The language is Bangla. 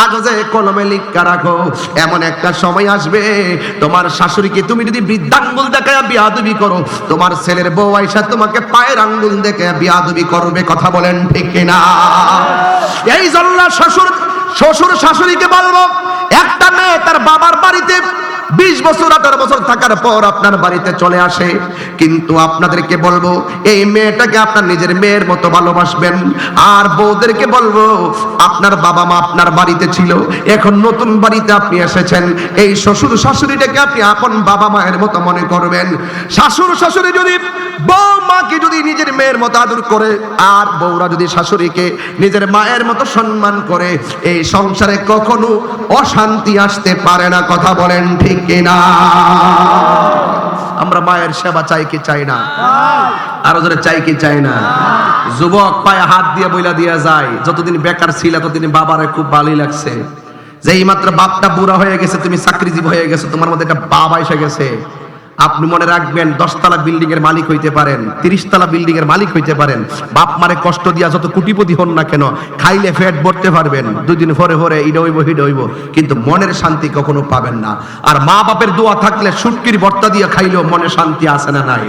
কাগজে কলমে লিখা রাখো, এমন একটা সময় আসবে তোমার শাশুড়িকে তুমি যদি বৃদ্ধাঙ্গুল দেখায় বিয়াদবি করো, তোমার ছেলের বউ আয়েশা তোমাকে পায়ের আঙ্গুল দেখে বিয়াদবি করবে। কথা বলেন ঠিক কিনা? এই জন্য শ্বশুর শাশুড়িকে বলবো, একটা মেয়ে তার বাবার বাড়িতে 20 বছর 18 বছর থাকার পর আপনার বাড়িতে চলে আসে, কিন্তু আপনাদেরকে বলবো এই মেয়েটাকে আপনার নিজের মেয়ের মতো ভালোবাসবেন। আর বউদেরকে বলবো আপনার বাবা মা আপনার বাড়িতে ছিল, এখন নতুন বাড়িতে আপনি এসেছেন, এই শ্বশুর শাশুড়িটাকে আপনি আপন বাবা মায়ের মতো মনে করবেন। শাশুর শাশুড়ি যদি বউ মাকে যদি নিজের মেয়ের মতো আদর করে, আর বউরা যদি শাশুড়িকে নিজের মায়ের মতো সম্মান করে, এই সংসারে কখনো অশান্তি আসতে পারে না। কথা বলেন ঠিক কিনা? আমরা মায়ের সেবা চাই কি চাই না? আরো জোরে চাই কি চাই না? যুবক পায়ে হাত দিয়ে বইলা দিয়া যায়, যতদিন বেকার ছিল ততদিন বাবারে খুব ভালোই লাগছে, যেই মাত্র বাপটা বুড়া হয়ে গেছে, তুমি চাকরিজীবী হয়ে গেছো, তোমার মধ্যে একটা বাবা এসে গেছে। আপনি মনে রাখবেন 10 তলা বিল্ডিং এর মালিক হইতে পারেন, 30 তলা বিল্ডিং এর মালিক হইতে পারেন, বাপ মারে কষ্ট দিয়া যত কোটিপতি হন না কেন, খাইলে পেট ভরতে পারবেন, 2 দিন পরে পরে ইডা হইব হিডা হইব, কিন্তু মনের শান্তি কখনো পাবেন না। আর মা বাপের দোয়া থাকলে শুটকির ভর্তা দিয়ে খাইলেও মনে শান্তি আসে না নাই?